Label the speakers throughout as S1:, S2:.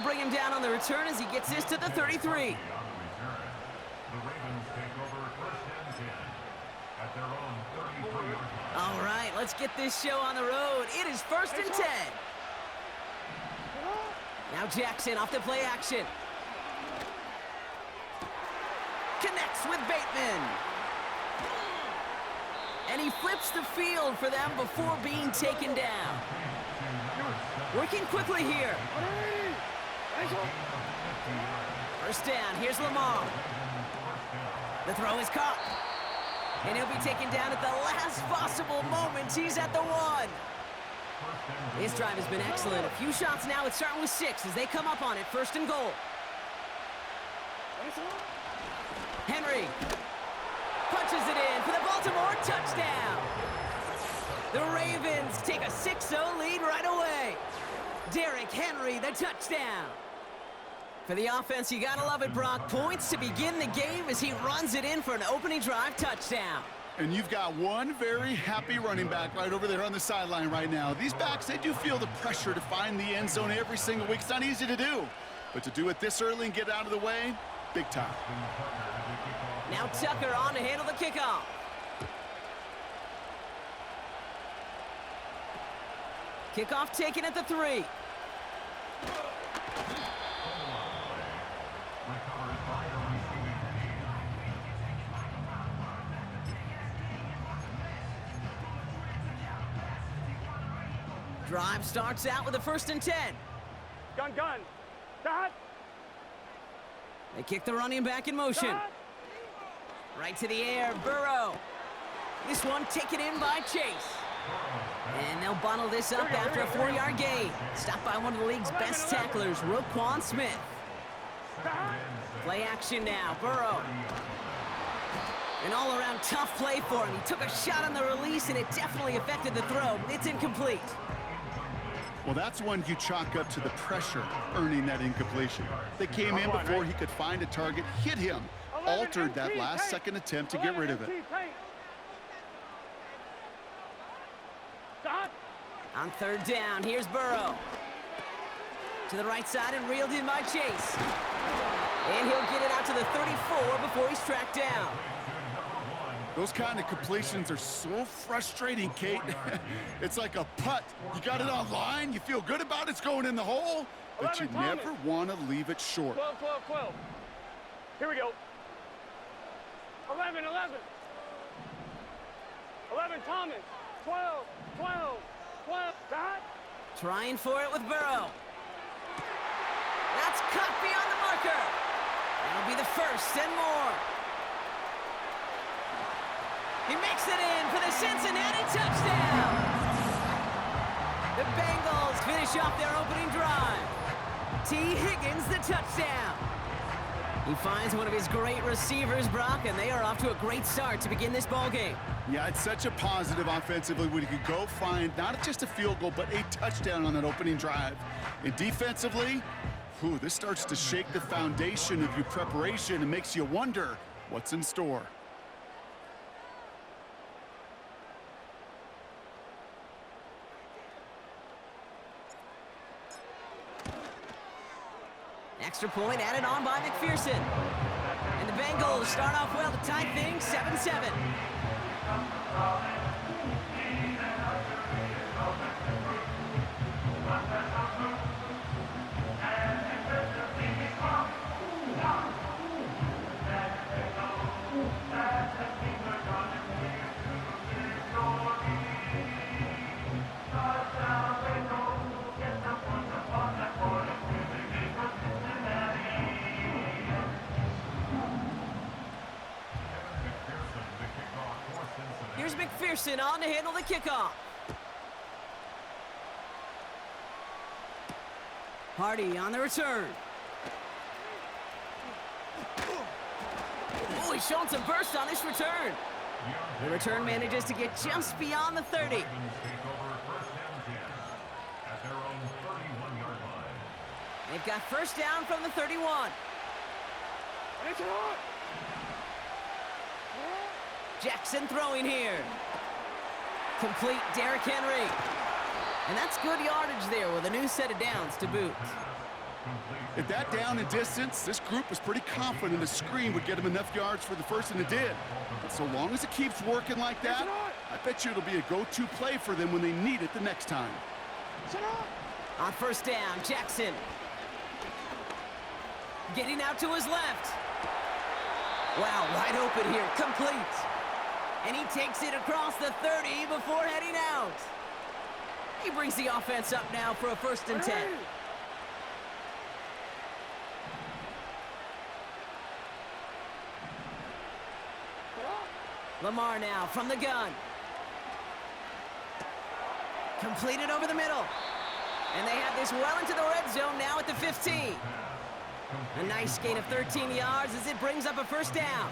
S1: bring him down on the return as he gets this to the 33. All right, let's get this show on the road. It is 1st and 10. Now Jackson off the play action. Connects with Bateman. And he flips the field for them before being taken down. Working quickly here. First down, here's Lamar. The throw is caught. And he'll be taken down at the last possible moment. He's at the 1. His drive has been excellent. A few shots now. It's starting with 6 as they come up on it. 1st and goal. Henry punches it in for the Baltimore touchdown. The Ravens take a 6-0 lead right away. Derrick Henry, the touchdown. For the offense, you gotta love it, Brock. Points to begin the game as he runs it in for an opening drive touchdown.
S2: And you've got one very happy running back right over there on the sideline right now. These backs, they do feel the pressure to find the end zone every single week. It's not easy to do. But to do it this early and get out of the way, big time.
S1: Now Tucker on to handle the kickoff. Kickoff taken at the 3. Drive starts out with a 1st and 10.
S3: Gun. Dot.
S1: They kick the running back in motion.
S3: Dot.
S1: Right to the air, Burrow. This one taken in by Chase. And they'll bundle this up after a 4-yard gain. Stopped by one of the league's best tacklers, Roquan Smith. Play action now, Burrow. An all-around tough play for him. He took a shot on the release, and it definitely affected the throw. It's incomplete.
S2: Well, that's one you chalk up to the pressure earning that incompletion. They came in before he could find a target, hit him, altered that last-second attempt to get rid of it.
S1: On 3rd down, here's Burrow. To the right side and reeled in by Chase. And he'll get it out to the 34 before he's tracked down.
S2: Those kind of completions are so frustrating, Kate. It's like a putt. You got it on line, you feel good about it, it's going in the hole, but you never want to leave it short.
S3: 12. Here we go. 11. 11, Thomas. 12. Dot.
S1: Trying for it with Burrow. That's cut beyond the marker. That'll be the 1st and more. He makes it in for the Cincinnati touchdown. The Bengals finish off their opening drive. T. Higgins, the touchdown. He finds one of his great receivers, Brock, and they are off to a great start to begin this ball game.
S2: Yeah, it's such a positive offensively when you could go find not just a field goal, but a touchdown on that opening drive. And defensively, this starts to shake the foundation of your preparation and makes you wonder what's in store.
S1: Extra point added on by McPherson. And the Bengals start off well to tie things 7-7. Here's McPherson on to handle the kickoff. Hardy on the return. Oh, he's showing some burst on this return. The return manages to get just beyond the 30. They've got 1st down from the 31. Jackson throwing here. Complete, Derrick Henry. And that's good yardage there with a new set of downs to boot.
S2: At that down and distance, this group was pretty confident the screen would get him enough yards for the first, and it did. And so long as it keeps working like that, I bet you it'll be a go-to play for them when they need it the next time.
S1: On first down, Jackson. Getting out to his left. Wow, wide open here, complete. And he takes it across the 30 before heading out. He brings the offense up now for a 1st and 10. Lamar now from the gun. Completed over the middle. And they have this well into the red zone now at the 15. A nice gain of 13 yards as it brings up a 1st down.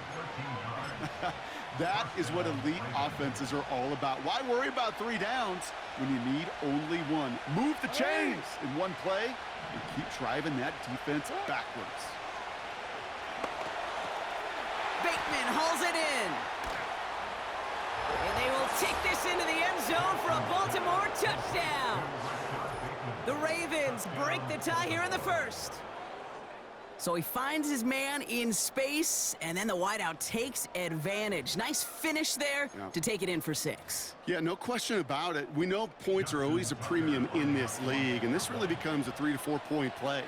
S2: That is what elite offenses are all about. Why worry about 3 downs when you need only 1? Move the chains in one play and keep driving that defense backwards.
S1: Bateman hauls it in. And they will take this into the end zone for a Baltimore touchdown. The Ravens break the tie here in the 1st. So he finds his man in space, and then the wideout takes advantage. Nice finish there to take it in for 6.
S2: Yeah, no question about it. We know points are always a premium in this league, and this really becomes a 3 to 4 point play.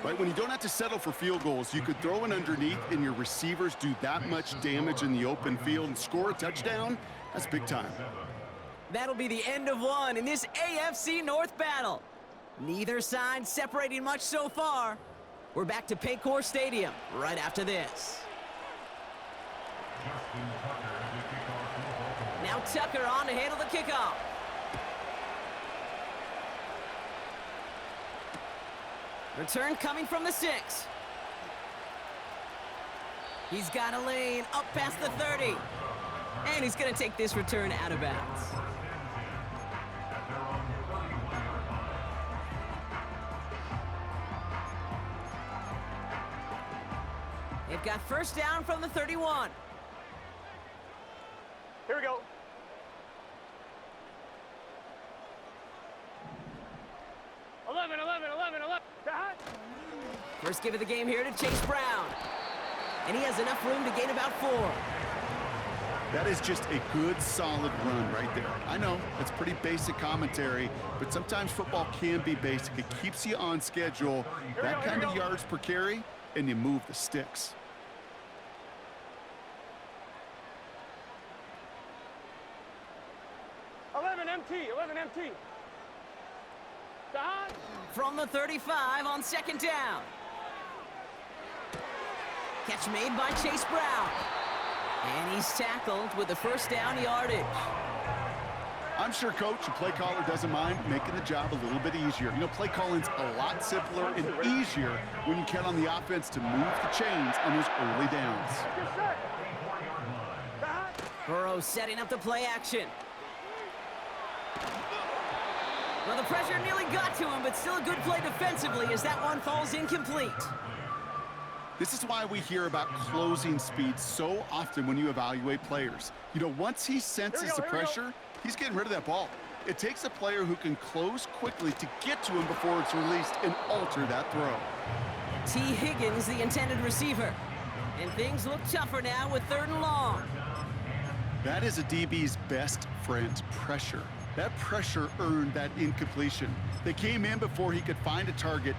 S2: Right? When you don't have to settle for field goals, you could throw it underneath, and your receivers do that much damage in the open field and score a touchdown. That's big time.
S1: That'll be the end of one in this AFC North battle. Neither side separating much so far. We're back to Paycor Stadium right after this. Now Tucker on to handle the kickoff. Return coming from the 6. He's got a lane up past the 30. And he's going to take this return out of bounds. They've got 1st down from the 31.
S3: Here we go. Eleven.
S1: First give of the game here to Chase Brown. And he has enough room to gain about 4.
S2: That is just a good, solid run right there. I know, that's pretty basic commentary, but sometimes football can be basic. It keeps you on schedule, that kind of yards per carry, and you move the sticks.
S3: Eleven MT.
S1: From the 35 on 2nd down. Catch made by Chase Brown. And he's tackled with the 1st down yardage.
S2: I'm sure coach and play caller doesn't mind making the job a little bit easier. You know, play calling's a lot simpler and easier when you count on the offense to move the chains on those early downs.
S1: Burrow setting up the play action. Well, the pressure nearly got to him, but still a good play defensively as that one falls incomplete.
S2: This is why we hear about closing speed so often when you evaluate players. You know, once he senses the pressure, he's getting rid of that ball. It takes a player who can close quickly to get to him before it's released and alter that throw.
S1: T. Higgins, the intended receiver. And things look tougher now with 3rd and long.
S2: That is a DB's best friend, pressure. That pressure earned that incompletion. They came in before he could find a target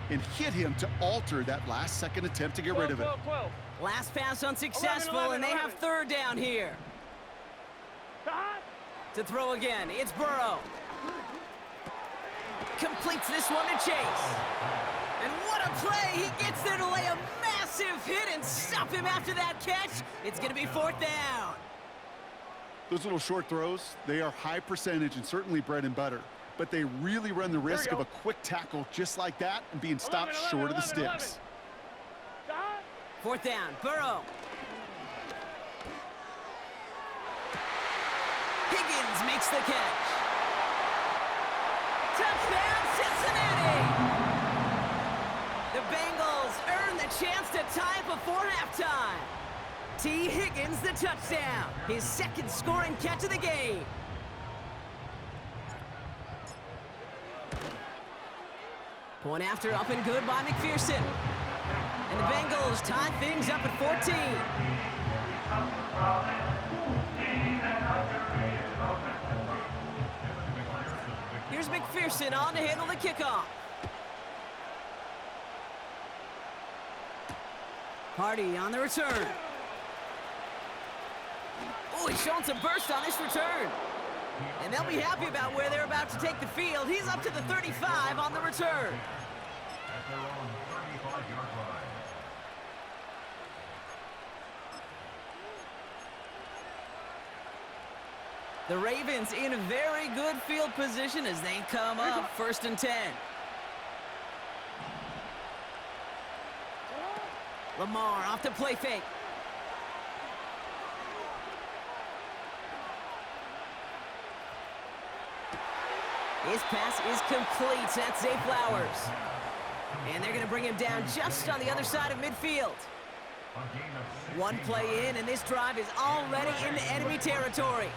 S2: and hit him to alter that last-second attempt to get rid of it.
S3: 12.
S1: Last pass unsuccessful,
S3: 11,
S1: and they have 3rd down here. To throw again, it's Burrow. Completes this one to Chase. And what a play! He gets there to lay a massive hit and stop him after that catch. It's going to be 4th down.
S2: Those little short throws, they are high percentage and certainly bread and butter. But they really run the risk of a quick tackle just like that and being stopped short of the sticks.
S1: 4th down, Burrow. Higgins makes the catch. Touchdown, Cincinnati! The Bengals earn the chance to tie it before halftime. T. Higgins, the touchdown. His 2nd scoring catch of the game. Point after, up and good by McPherson. And the Bengals tie things up at 14. Here's McPherson on to handle the kickoff. Hardy on the return. Oh, he's showing some burst on this return. And they'll be happy about where they're about to take the field. He's up to the 35 on the return.
S4: At their own 35-yard line.
S1: The Ravens in a very good field position as they come up 1st and 10. Lamar off the play fake. His pass is complete. That's Zay Flowers. And they're going to bring him down just on the other side of midfield. One play in, and this drive is already into enemy territory.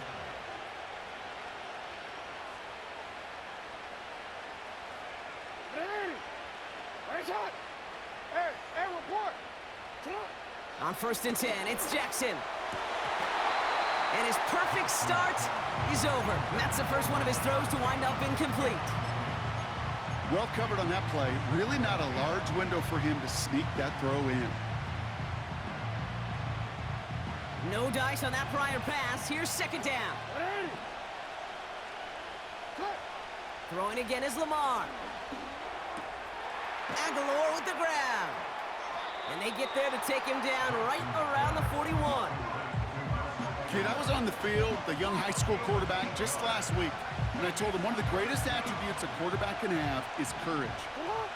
S3: Hey, report.
S1: On 1st and 10, it's Jackson. And his perfect start is over. And that's the first one of his throws to wind up incomplete.
S2: Well covered on that play. Really not a large window for him to sneak that throw in.
S1: No dice on that prior pass. Here's 2nd down. Throwing again is Lamar. Aguilar with the grab. And they get there to take him down right around the 41.
S2: Kid, I was on the field, the young high school quarterback, just last week, and I told him one of the greatest attributes a quarterback can have is courage.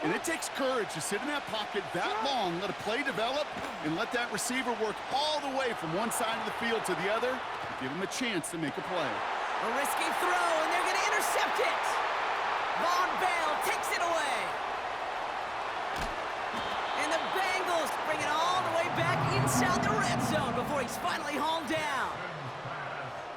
S2: And it takes courage to sit in that pocket that long, let a play develop, and let that receiver work all the way from one side of the field to the other, give him a chance to make a play.
S1: A risky throw, and they're going to intercept it. Von Bell takes it away. And the Bengals bring it all the way back inside the red zone before he's finally hauled down.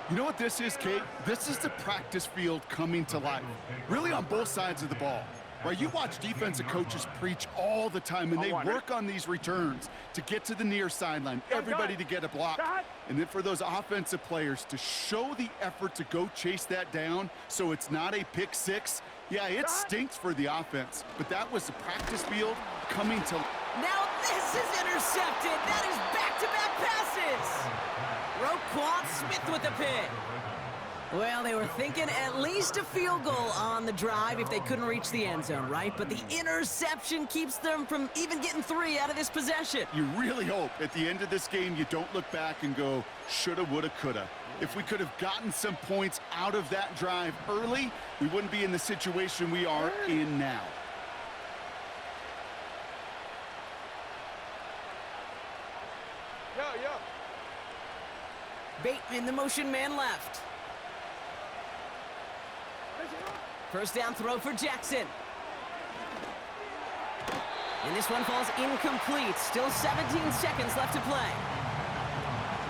S2: You know what this is, Kate? This is the practice field coming to life, really on both sides of the ball. Right, you watch defensive coaches preach all the time, and they work on these returns to get to the near sideline, everybody to get a block, and then for those offensive players to show the effort to go chase that down so it's not a pick six. Yeah, it stinks for the offense, but that was the practice field coming to...
S1: Now this is intercepted. That is back-to-back passes. Roquan Smith with the pick. Well, they were thinking at least a field goal on the drive if they couldn't reach the end zone, right? But the interception keeps them from even getting 3 out of this possession.
S2: You really hope at the end of this game you don't look back and go, shoulda, woulda, coulda. If we could have gotten some points out of that drive early, we wouldn't be in the situation we are in now.
S3: Yo.
S1: Bateman, the motion man left. 1st down throw for Jackson. And this one falls incomplete. Still 17 seconds left to play.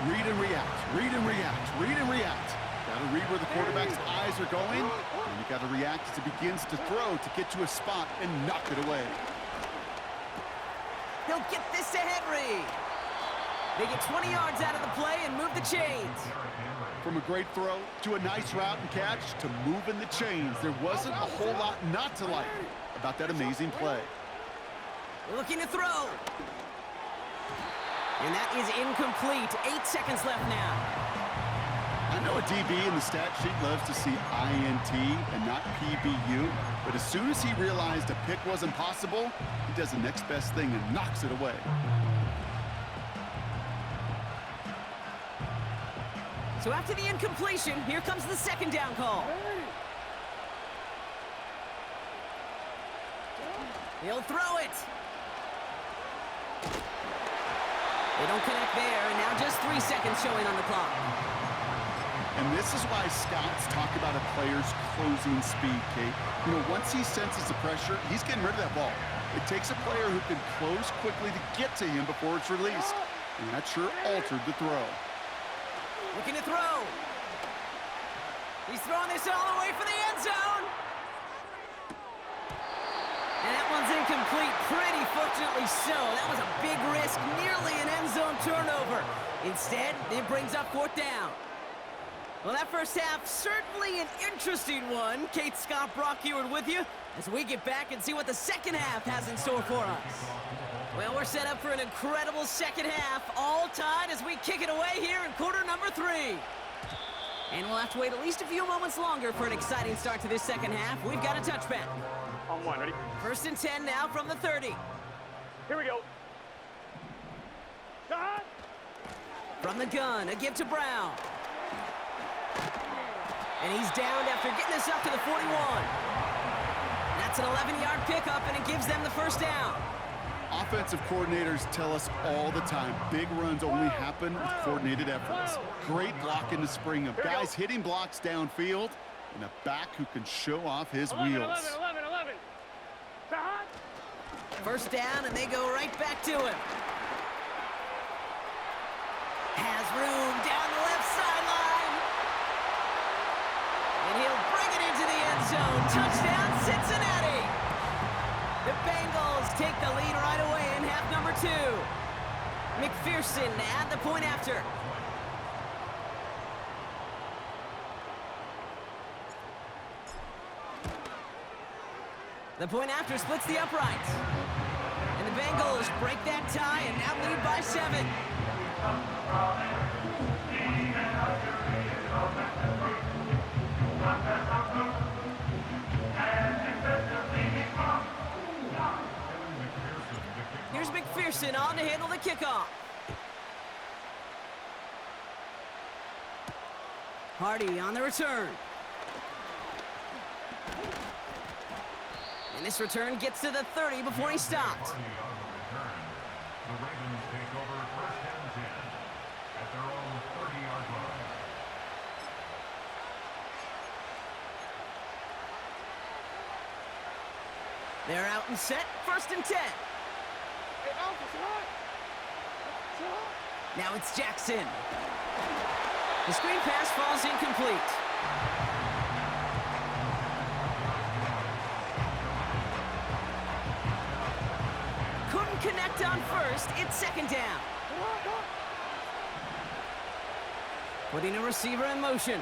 S2: Read and react, read and react, read and react. Got to read where the quarterback's eyes are going, and you got to react as it begins to throw to get to a spot and knock it away.
S1: He'll get this to Henry. They get 20 yards out of the play and move the chains.
S2: From a great throw to a nice route and catch to moving the chains, there wasn't a whole lot not to like about that amazing play.
S1: Looking to throw. And that is incomplete. 8 seconds left now.
S2: I know a DB in the stat sheet loves to see INT and not PBU, but as soon as he realized a pick wasn't possible, he does the next best thing and knocks it away.
S1: So after the incompletion, here comes the 2nd down call. He'll throw it. They don't connect there, and now just 3 seconds showing on the clock.
S2: And this is why scouts talk about a player's closing speed, Kate. You know, once he senses the pressure, he's getting rid of that ball. It takes a player who can close quickly to get to him before it's released. And that sure altered the throw.
S1: Looking to throw. He's throwing this all the way for the end zone. And that one's incomplete, pretty fortunately so. That was a big risk, nearly an end zone turnover. Instead, it brings up 4th down. Well, that first half, certainly an interesting one. Kate, Scott, Brock here with you as we get back and see what the second half has in store for us. Well, we're set up for an incredible second half, all tied as we kick it away here in quarter number 3. And we'll have to wait at least a few moments longer for an exciting start to this second half. We've got a touchback.
S3: On 1, ready?
S1: 1st and 10 now from the 30.
S3: Here we go. Shot.
S1: From the gun, a give to Brown. And he's downed after getting this up to the 41. That's an 11-yard pickup, and it gives them the first down.
S2: Offensive coordinators tell us all the time, big runs only happen with coordinated efforts. Great blocking to spring them. Guys hitting blocks downfield, and a back who can show off his
S3: 11,
S2: wheels.
S3: 11. Shot.
S1: First down, and they go right back to him. Has room down the left sideline. And he'll bring it into the end zone. Touchdown, Cincinnati. The Bengals take the lead right away in half number 2. McPherson at the point after. The point after splits the uprights. And the Bengals break that tie and now lead by 7. Here's McPherson on to handle the kickoff. Hardy on the return. And this return gets to the 30 before he stopped.
S4: The Ravens take over 1st and 10 at their own 30-yard line.
S1: They're out and set, 1st and 10. Now it's Jackson. The screen pass falls incomplete. Couldn't connect on 1st, it's 2nd down. Putting a receiver in motion.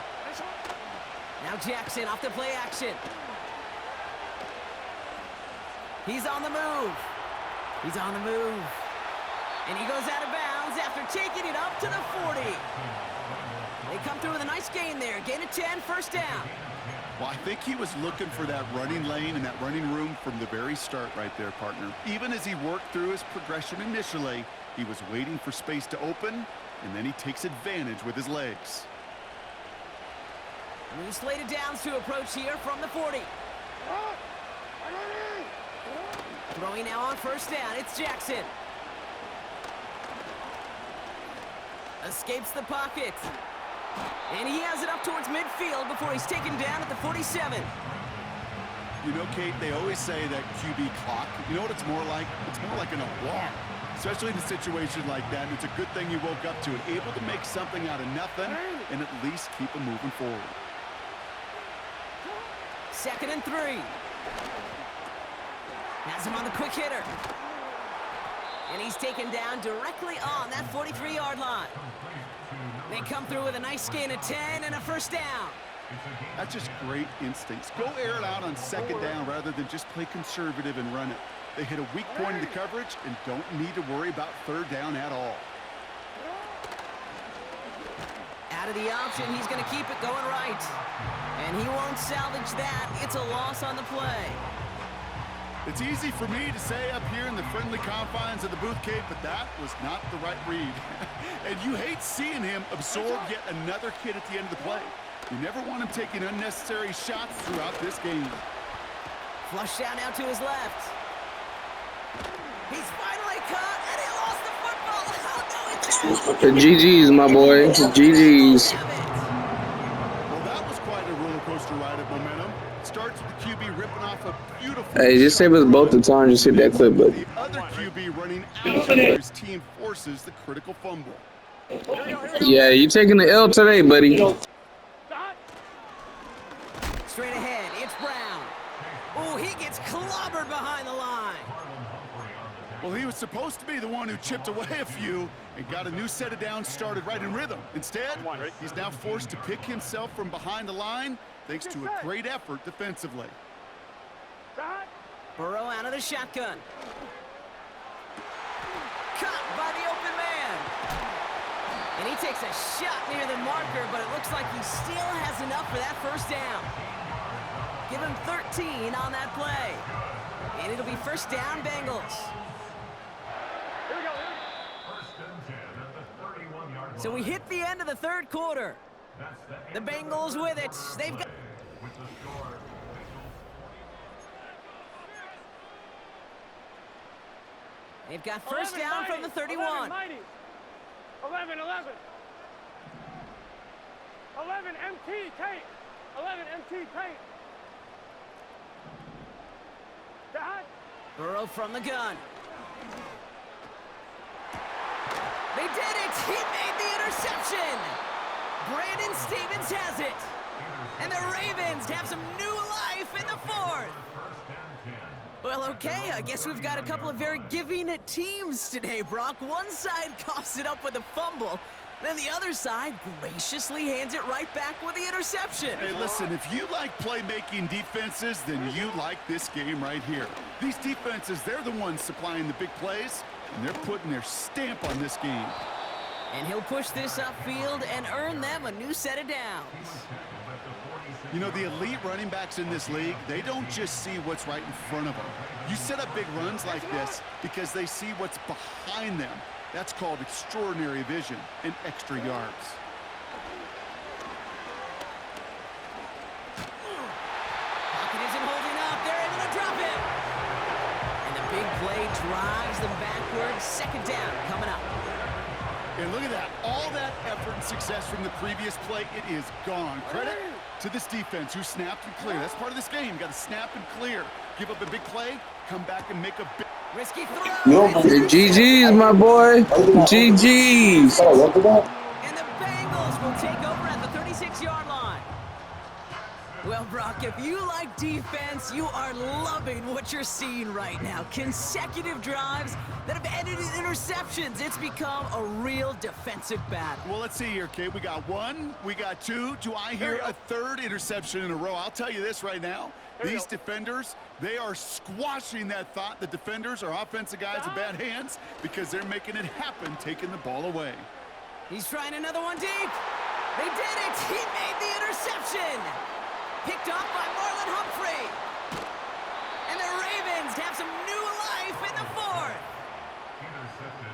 S1: Now Jackson off the play action. He's on the move. He's on the move. And he goes out of bounds after taking it up to the 40. They come through with a nice gain there. Gain of 10, 1st down.
S2: Well, I think he was looking for that running lane and that running room from the very start right there, partner. Even as he worked through his progression initially, he was waiting for space to open, and then he takes advantage with his legs.
S1: New slated downs to approach here from the 40. Throwing now on 1st down, it's Jackson. Escapes the pocket. And he has it up towards midfield before he's taken down at the 47.
S2: You know, Kate, they always say that QB clock, you know what it's more like? It's more like an alarm, especially in a situation like that. And it's a good thing you woke up to it, able to make something out of nothing and at least keep him moving forward.
S1: 2nd and 3. Has him on the quick hitter. And he's taken down directly on that 43-yard line. They come through with a nice gain of 10 and a 1st down.
S2: That's just great instincts. Go air it out on 2nd down rather than just play conservative and run it. They hit a weak point in the coverage and don't need to worry about 3rd down at all.
S1: Out of the option, he's going to keep it going right. And he won't salvage that. It's a loss on the play.
S2: It's easy for me to say up here in the friendly confines of the booth, Kate, but that was not the right read. And you hate seeing him absorb yet another kid at the end of the play. You never want him taking unnecessary shots throughout this game.
S1: Flush down now to his left. He's finally caught, and he lost the football. Oh, no, it's out.
S5: GG's, my boy. GG's.
S2: Well, that was quite a roller coaster ride of momentum. Starts with the QB ripping off a beautiful.
S5: Hey, just save us both the time. Just hit that clip, but
S2: The other QB running out after his team forces the critical fumble.
S5: yeah, you taking the L today, buddy.
S1: Straight ahead, it's Brown. Oh, he gets clobbered behind the line.
S2: Well, he was supposed to be the one who chipped away a few and got a new set of downs started right in rhythm. Instead, he's now forced to pick himself from behind the line thanks to a great effort defensively.
S1: Burrow out of the shotgun. Caught by the open man. And he takes a shot near the marker, but it looks like he still has enough for that first down. Give him 13 on that play. And it'll be first down, Bengals.
S3: Here we go.
S4: First and 10 at the 31-yard line.
S1: So we hit the end of the third quarter. The Bengals with it. They've got...
S4: With the score,
S1: They've got first down from the 31.
S3: 11, 11. 11 MT tape. 11 MT tape. Dad.
S1: Burrow from the gun. They did it! He made the interception! Brandon Stevens has it. And the Ravens have some new life in the fourth. Well, okay, I guess we've got a couple of very giving teams today, Brock. One side coughs it up with a fumble, then the other side graciously hands it right back with the interception.
S2: Hey, listen, if you like playmaking defenses, then you like this game right here. These defenses, they're the ones supplying the big plays, and they're putting their stamp on this game.
S1: And he'll push this upfield and earn them a new set of downs.
S2: You know, the elite running backs in this league, they don't just see what's right in front of them. You set up big runs like this because they see what's behind them. That's called extraordinary vision and extra yards.
S1: Pocket isn't holding up. They're able to drop it. And the big play drives them backwards. Second down coming up.
S2: And look at that. All that effort and success from the previous play, it is gone. Credit to this defense who snapped and clear. That's part of this game. You got to snap and clear. Give up a big play, come back and make a big...
S1: Risky throw.
S5: GG's, my boy. GG's.
S1: And the Bengals will take over at the 36-yard line. Well, Brock, if you like defense, you are loving what you're seeing right now. Consecutive drives that have ended in interceptions. It's become a real defensive battle.
S2: Well, let's see here, Kate. We got one, we got two. Do I hear a third interception in a row? I'll tell you this right now. These defenders, they are squashing that thought. The defenders are offensive guys in bad hands because they're making it happen, taking the ball away.
S1: He's trying another one deep. They did it. He made the interception. Picked off by Marlon Humphrey. And the Ravens have some new life in the fourth.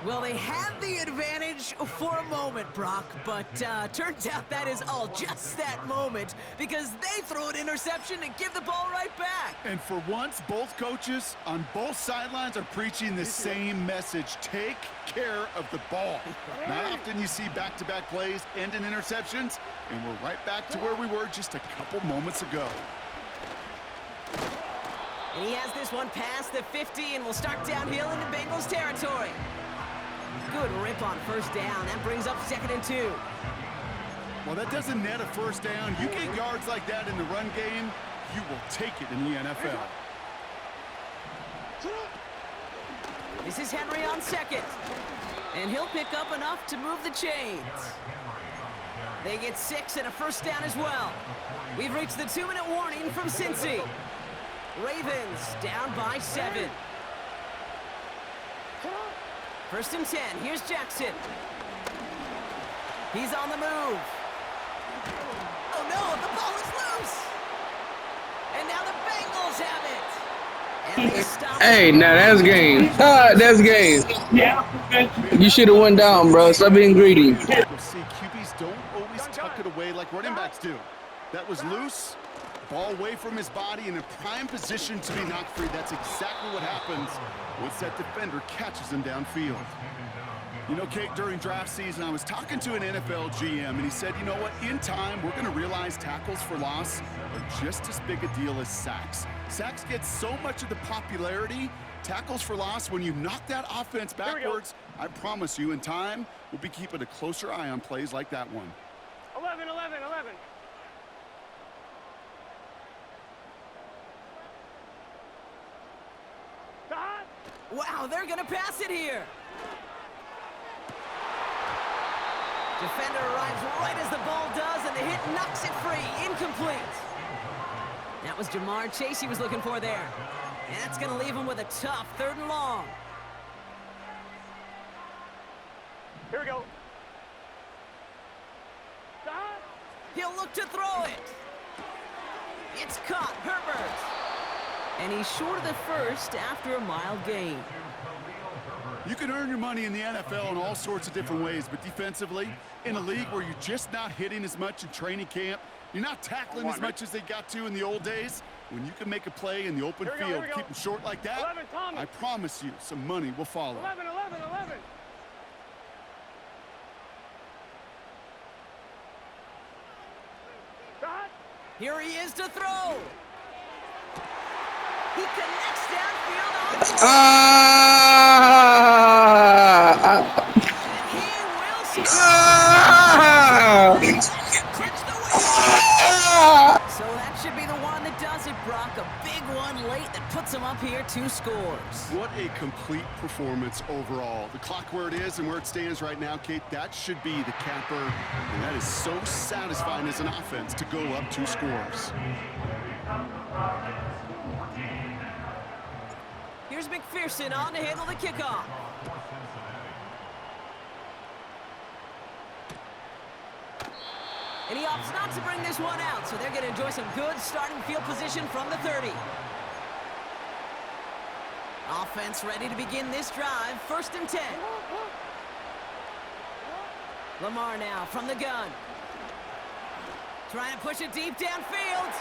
S1: Well, they had the advantage for a moment, Brock, but turns out that is all just that moment because they throw an interception to give the ball right back.
S2: And for once, both coaches on both sidelines are preaching the same message. Take care of the ball. Not often you see back-to-back plays end in interceptions, and we're right back to where we were just a couple moments ago.
S1: And he has this one past the 50 and will start downhill into Bengals territory. Good rip on first down. That brings up 2nd and 2.
S2: Well, that doesn't net a first down. You get yards like that in the run game, you will take it in the NFL.
S1: This is Henry on second. And he'll pick up enough to move the chains. They get 6 and a first down as well. We've reached the 2-minute warning from Cincy. Ravens down by 7. 1st and 10. Here's Jackson. He's on the move. Oh, no, the ball is loose. And now the Bengals have it. And they stop.
S5: Hey, now that's game. That's game. You should have went down, bro. Stop being greedy.
S2: You'll see QBs don't always tuck it away like running backs do. That was loose. Ball away from his body in a prime position to be knocked free. That's exactly what happens once that defender catches him downfield. You know, Kate, during draft season, I was talking to an NFL GM, and he said, you know what, in time, we're going to realize tackles for loss are just as big a deal as sacks. Sacks get so much of the popularity. Tackles for loss, when you knock that offense backwards, I promise you, in time, we'll be keeping a closer eye on plays like that one.
S3: 11, 11, 11.
S1: Wow, they're going to pass it here. Defender arrives right as the ball does, and the hit knocks it free. Incomplete. That was Jamar Chase he was looking for there. And that's going to leave him with a tough 3rd and long.
S3: Here we go. Stop.
S1: He'll look to throw it. It's caught, Herbert. And he's short of the first after a mild gain.
S2: You can earn your money in the NFL in all sorts of different ways, but defensively, in a league where you're just not hitting as much in training camp, you're not tackling as much as they got to in the old days, when you can make a play in the open field, keep them short like that,
S3: 11,
S2: I promise you some money will follow.
S3: 11, 11, 11. Stop.
S1: Here he is to throw. He connects downfield on the and he will clinch the win. So that should be the one that does it, Brock. A big one late that puts him up here 2 scores.
S2: What a complete performance overall. The clock where it is and where it stands right now, Kate, that should be the capper. And that is so satisfying as an offense to go up 2 scores.
S1: Here's McPherson on to handle the kickoff. And he opts not to bring this one out, so they're going to enjoy some good starting field position from the 30. Offense ready to begin this drive. 1st and 10. Lamar now from the gun. Trying to push it deep downfield.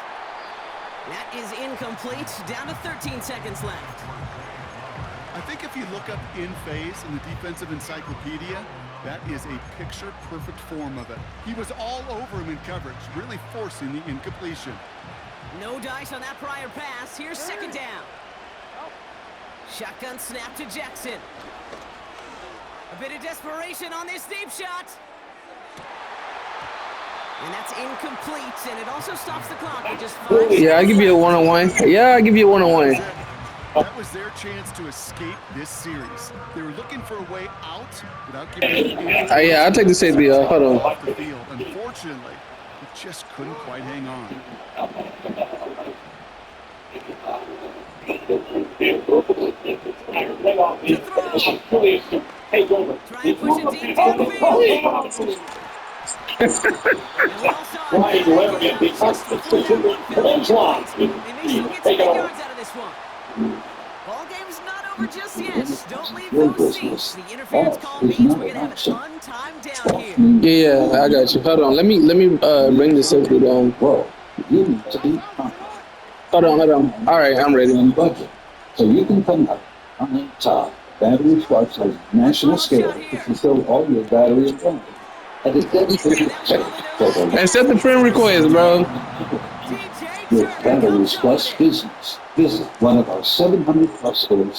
S1: That is incomplete. Down to 13 seconds left.
S2: I think if you look up in phase in the defensive encyclopedia, that is a picture-perfect form of it. He was all over him in coverage, really forcing the incompletion.
S1: No dice on that prior pass. Here's 2nd down. Shotgun snap to Jackson. A bit of desperation on this deep shot. And that's incomplete, and it also stops the clock at just 5 seconds.
S5: Yeah, I'll give you a one-on-one. Yeah, I'll give you a one-on-one.
S2: That was their chance to escape this series. They were looking for a way out without giving them
S5: Yeah, I'll take the safety. Hold on.
S2: off the field. Unfortunately, he just couldn't quite hang on.
S1: To throw. Try and push it deep downfield. And we all saw it. Just before that one fell incomplete. They may still get some big yards out of this one. Ball game's not over just yet. Don't leave those seats. The interference call means we're gonna have an untimed down here.
S5: Yeah, I got you. Hold on. Let me bring the safety down.
S6: Well, you need to be
S5: Hold on. All right, I'm ready.
S6: on budget, so you can come up on the top battery trucks on national scale to fulfill all your battery requirements. At a dedicated program.
S5: Accept the friend request, bro.
S6: With Batteries Plus Business. Visit one of our 700 plus stores